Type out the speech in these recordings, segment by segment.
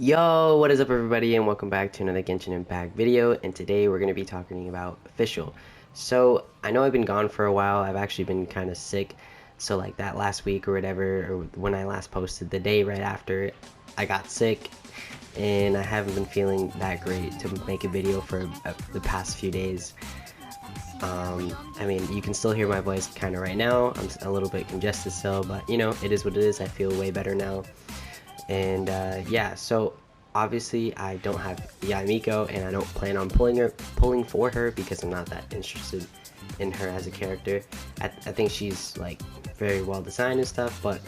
Yo, what is up everybody, and welcome back to another Genshin Impact video. And today we're going to be talking about Fischl. So I know I've been gone for a while. I've actually been kind of sick, so like that last week or whatever, or when I last posted, the day right after I got sick, and I haven't been feeling that great to make a video for the past few days. I mean, you can still hear my voice kind of right now. I'm a little bit congested still, but you know, it is what it is. I feel way better now. And yeah, so obviously I don't have Yamiko, and I don't plan on pulling for her because I'm not that interested in her as a character. I think she's like very well designed and stuff, but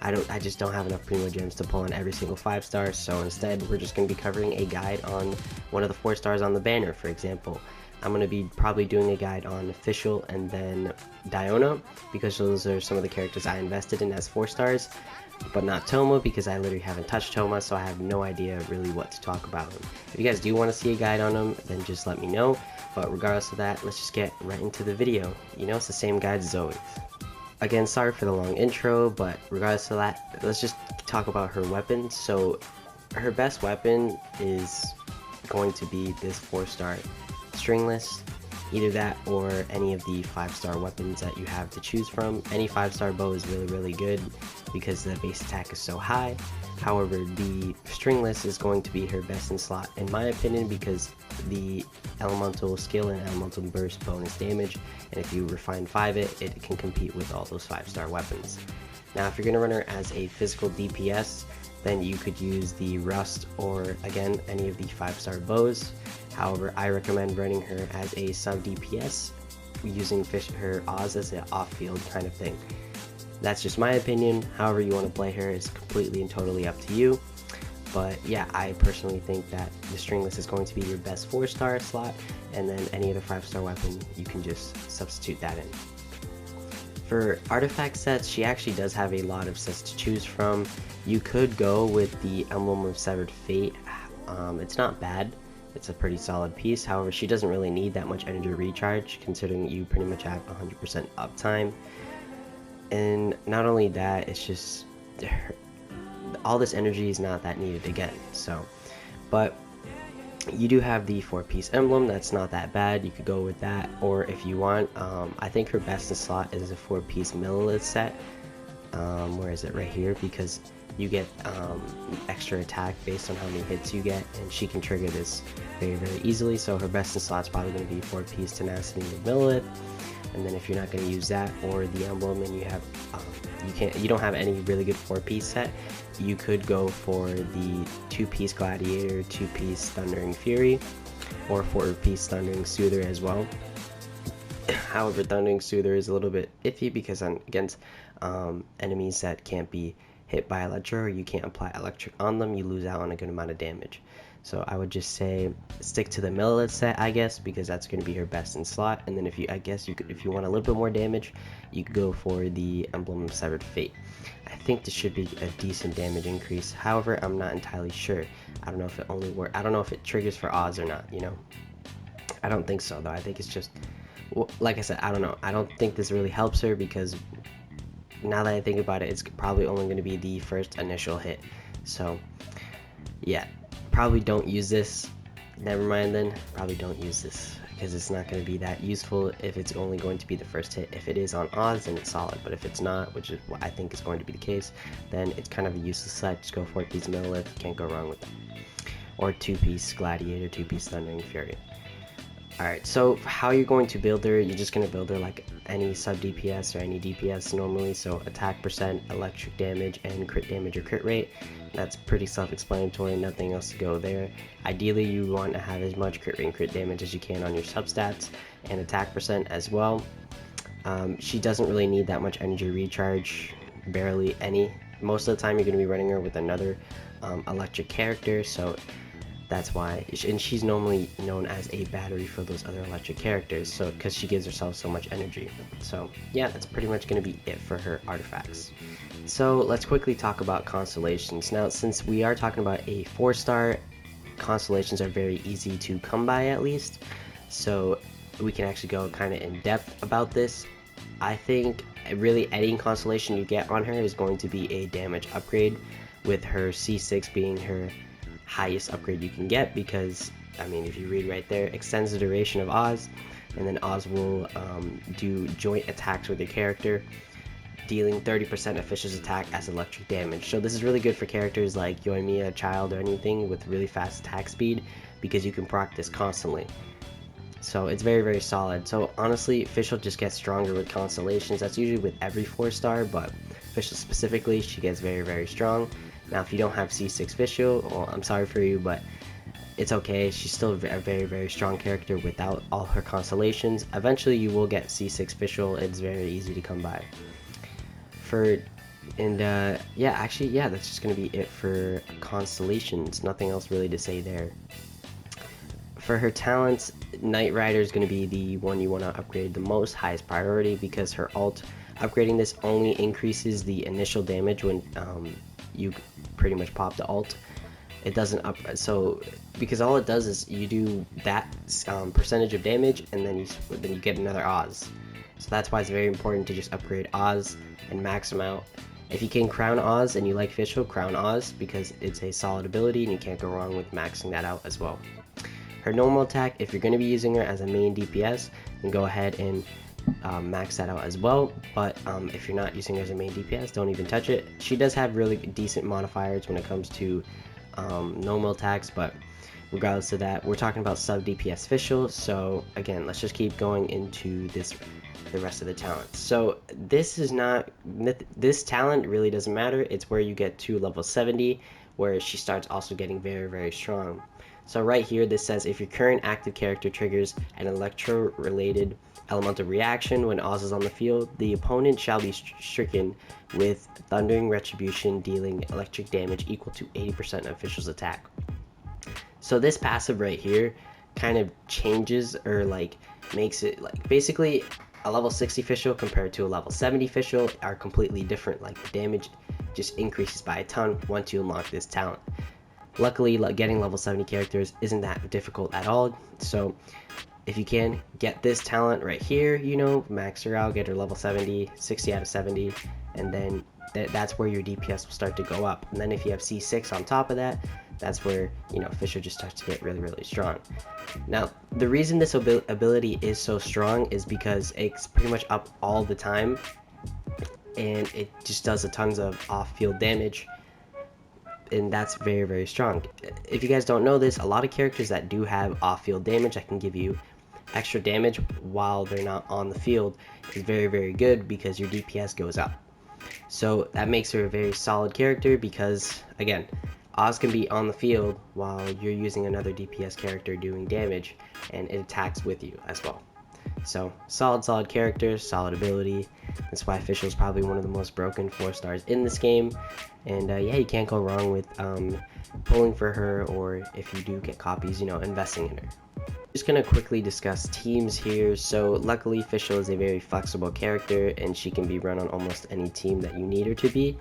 I just don't have enough Primo Gems to pull on every single 5-star. So instead, we're just going to be covering a guide on one of the 4 stars on the banner. For example, I'm going to be probably doing a guide on Fischl and then Diona, because those are some of the characters I invested in as 4 stars, but not Toma, because I literally haven't touched Toma, so I have no idea really what to talk about him. If you guys do want to see a guide on him, then just let me know. But regardless of that, let's just get right into the video. You know, it's the same guides as always. Again, sorry for the long intro, but regardless of that, let's just talk about her weapons. So her best weapon is going to be this 4-star stringless. Either that or any of the 5-star weapons that you have to choose from. Any 5-star bow is really good because the base attack is so high. However, the stringless is going to be her best in slot in my opinion, because the elemental skill and elemental burst bonus damage, and if you refine 5 it can compete with all those 5-star weapons. Now if you're gonna run her as a physical DPS, then you could use the rust or again any of the 5-star bows. However, I recommend running her as a sub DPS, using her Oz as an off-field kind of thing. That's just my opinion. However you want to play her is completely and totally up to you. But yeah, I personally think that the stringless is going to be your best 4-star slot, and then any other 5-star weapon you can just substitute that in. For artifact sets, she actually does have a lot of sets to choose from. You could go with the Emblem of Severed Fate. It's not bad. It's a pretty solid piece. However, she doesn't really need that much energy recharge, considering you pretty much have 100% uptime. And not only that, it's just all this energy is not that needed again. So, but you do have the 4-piece emblem. That's not that bad. You could go with that, or if you want, I think her best in slot is a 4-piece Millilith set. Where is it? Right here, because you get extra attack based on how many hits you get, and she can trigger this very easily. So her best in slot is probably going to be 4-piece tenacity with Millilith. And then if you're not going to use that or the emblem, and you have you don't have any really good 4-piece set, you could go for the 2-piece Gladiator, 2-piece Thundering Fury, or 4-piece Thundering Soother as well. However, Thundering Soother is a little bit iffy because against enemies that can't be hit by electro, or you can't apply electric on them, you lose out on a good amount of damage. So I would just say stick to the Millilith set, I guess, because that's going to be her best in slot. And then if you want a little bit more damage, you could go for the Emblem of Severed Fate. I think this should be a decent damage increase. However, I'm not entirely sure. I don't know if it only works. I don't know if it triggers for Oz or not, you know. I don't think so though. I think it's just, well, like I said, I don't know. I don't think this really helps her, because now that I think about it, it's probably only going to be the first initial hit. So yeah, probably don't use this. Never mind then, probably don't use this, because it's not going to be that useful if it's only going to be the first hit. If it is on Oz, then it's solid, but if it's not, which is what I think is going to be the case, then it's kind of a useless set. Just go for it, piece Millilith, can't go wrong with that. Or 2-piece Gladiator, 2-piece Thundering Fury. Alright, so how you're going to build her, you're just going to build her like any sub DPS or any DPS normally. So attack percent, electric damage, and crit damage or crit rate. That's pretty self-explanatory, nothing else to go there. Ideally, you want to have as much crit rate and crit damage as you can on your substats, and attack percent as well. She doesn't really need that much energy recharge, barely any. Most of the time you're going to be running her with another electric character, so that's why, and she's normally known as a battery for those other electric characters, so because she gives herself so much energy. So yeah, that's pretty much going to be it for her artifacts. So let's quickly talk about constellations. Now, since we are talking about a 4-star, constellations are very easy to come by, at least, so we can actually go kind of in depth about this. I think really any constellation you get on her is going to be a damage upgrade, with her C6 being her highest upgrade you can get, because I mean, if you read right there, extends the duration of Oz, and then Oz will do joint attacks with your character, dealing 30% of Fischl's attack as electric damage. So this is really good for characters like Yoimiya, Child, or anything with really fast attack speed, because you can proc this constantly. So it's very, very solid. So honestly, Fischl just gets stronger with constellations. That's usually with every 4-star, but Fischl specifically, she gets very, very strong. Now, if you don't have C6 Fischl, well, I'm sorry for you, but it's okay. She's still a very, very strong character without all her constellations. Eventually, you will get C6 Fischl. It's very easy to come by. Yeah, actually, yeah, that's just gonna be it for constellations. Nothing else really to say there. For her talents, Knight Rider is going to be the one you want to upgrade the most, highest priority, because her ult, upgrading this only increases the initial damage when you pretty much pop the ult. It doesn't so because all it does is you do that percentage of damage, and then you get another Oz. So that's why it's very important to just upgrade Oz and max them out. If you can crown Oz and you like Fischl, crown Oz, because it's a solid ability and you can't go wrong with maxing that out as well. Her normal attack, if you're going to be using her as a main DPS, then go ahead and max that out as well. But if you're not using her as a main DPS, don't even touch it. She does have really decent modifiers when it comes to normal attacks, but regardless of that, we're talking about sub DPS Fischl. So again, let's just keep going into the rest of the talents. So this talent really doesn't matter. It's where you get to level 70, where she starts also getting very, very strong. So right here, this says if your current active character triggers an electro-related elemental reaction when Oz is on the field, the opponent shall be stricken with Thundering Retribution, dealing electric damage equal to 80% of Fischl's attack. So this passive right here kind of changes, or like makes it like basically a level 60 Fischl compared to a level 70 Fischl are completely different. Like the damage just increases by a ton once you unlock this talent. Luckily, getting level 70 characters isn't that difficult at all, so if you can get this talent right here, you know, max her out, get her level 70, 60 out of 70, and then that's where your DPS will start to go up. And then if you have C6 on top of that, that's where, you know, Fischl just starts to get really, really strong. Now, the reason this ability is so strong is because it's pretty much up all the time, and it just does a tons of off-field damage, and that's very, very strong. If you guys don't know this, a lot of characters that do have off-field damage that can give you extra damage while they're not on the field is very, very good, because your DPS goes up. So that makes her a very solid character, because again, Oz can be on the field while you're using another DPS character doing damage, and it attacks with you as well. So solid character, solid ability. That's why Fischl is probably one of the most broken 4-stars in this game. And yeah, you can't go wrong with pulling for her, or if you do get copies, you know, investing in her. Just gonna quickly discuss teams here. So luckily, Fischl is a very flexible character, and she can be run on almost any team that you need her to be.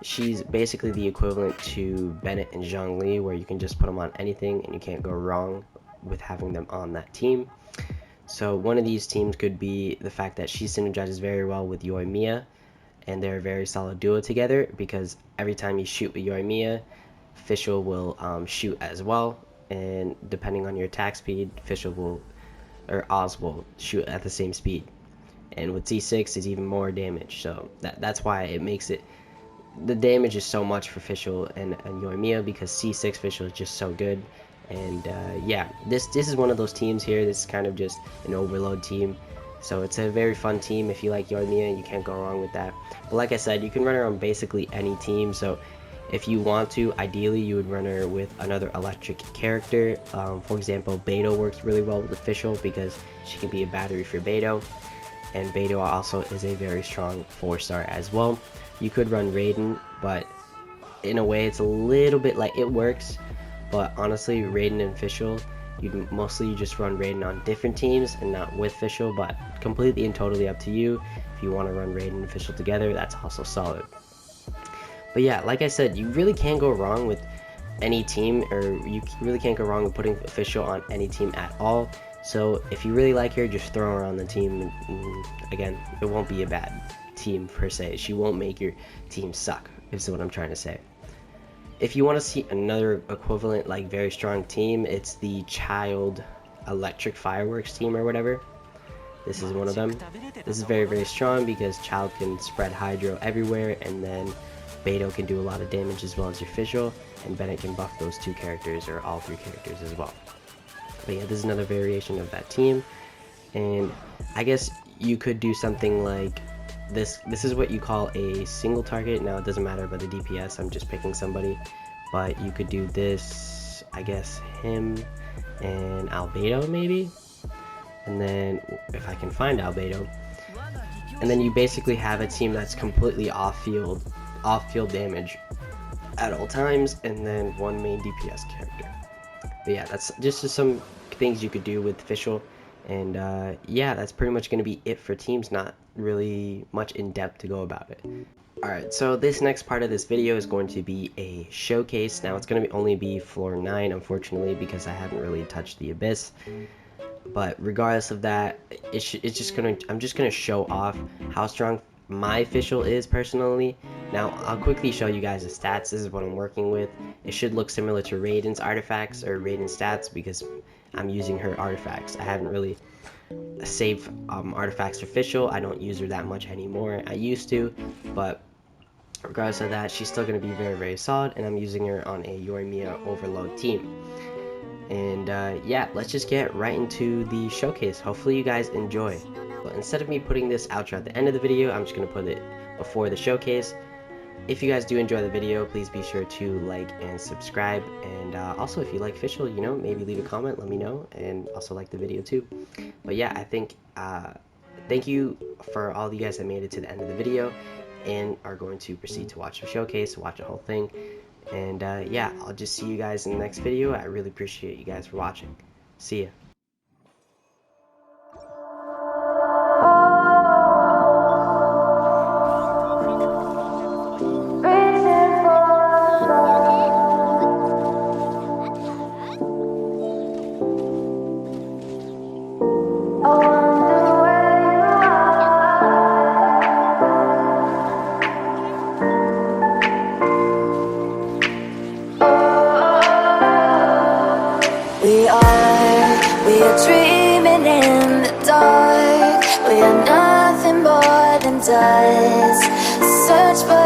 She's basically the equivalent to Bennett and Zhongli, where you can just put them on anything and you can't go wrong with having them on that team. So one of these teams could be the fact that she synergizes very well with Yoimiya, and they're a very solid duo together, because every time you shoot with Yoimiya, Fischl will shoot as well, and depending on your attack speed, Oz will shoot at the same speed. And with C6 is even more damage, so that's why it makes it, the damage is so much for Fischl and Yoimiya, because C6 Fischl is just so good. And yeah, this is one of those teams here. This is kind of just an overload team, so it's a very fun team. If you like Yoimiya, you can't go wrong with that. But like I said, you can run her on basically any team. So if you want to, ideally you would run her with another electric character. For example, Beidou works really well with Fischl, because she can be a battery for Beidou, and Beidou also is a very strong 4-star as well. You could run Raiden, but in a way it's a little bit like, it works, but honestly, Raiden and Fischl, you just run Raiden on different teams and not with Fischl, but completely and totally up to you. If you want to run Raiden and Fischl together, that's also solid. But yeah, like I said, you really can't go wrong with any team, or you really can't go wrong with putting Fischl on any team at all. So if you really like her, just throw her on the team, and again, it won't be a bad team per se. She won't make your team suck, is what I'm trying to say. If you want to see another equivalent, like very strong team, it's the Child Electric Fireworks team or whatever. This is one of them. This is very, very strong because Child can spread Hydro everywhere, and then Beto can do a lot of damage as well as your Fischl, and Bennett can buff those two characters or all three characters as well. But yeah, this is another variation of that team, and I guess you could do something like this. This is what you call a single target. Now it doesn't matter about the DPS, I'm just picking somebody, but you could do this, I guess him and Albedo maybe, and then if I can find Albedo, and then you basically have a team that's completely off field damage at all times, and then one main DPS character. But yeah, that's just some things you could do with Fischl, and yeah, that's pretty much going to be it for teams. Not really much in depth to go about it. Alright, so this next part of this video is going to be a showcase. Now it's going to only be floor 9, unfortunately, because I haven't really touched the Abyss. But regardless of that, I'm just gonna show off how strong my Fischl is personally. Now I'll quickly show you guys the stats. This is what I'm working with. It should look similar to Raiden's artifacts or Raiden's stats because I'm using her artifacts. I haven't really saved artifacts for Fischl. I don't use her that much anymore. I used to, but regardless of that, she's still gonna be very, very solid, and I'm using her on a Yoimiya overload team. And yeah, let's just get right into the showcase. Hopefully you guys enjoy. But instead of me putting this outro at the end of the video, I'm just going to put it before the showcase. If you guys do enjoy the video, please be sure to like and subscribe. And also, if you like Fischl, you know, maybe leave a comment, let me know, and also like the video too. But yeah, I think thank you for all you guys that made it to the end of the video and are going to proceed to watch the showcase, watch the whole thing. And yeah, I'll just see you guys in the next video. I really appreciate you guys for watching. See ya. We are dreaming in the dark. We are nothing more than dust. Search for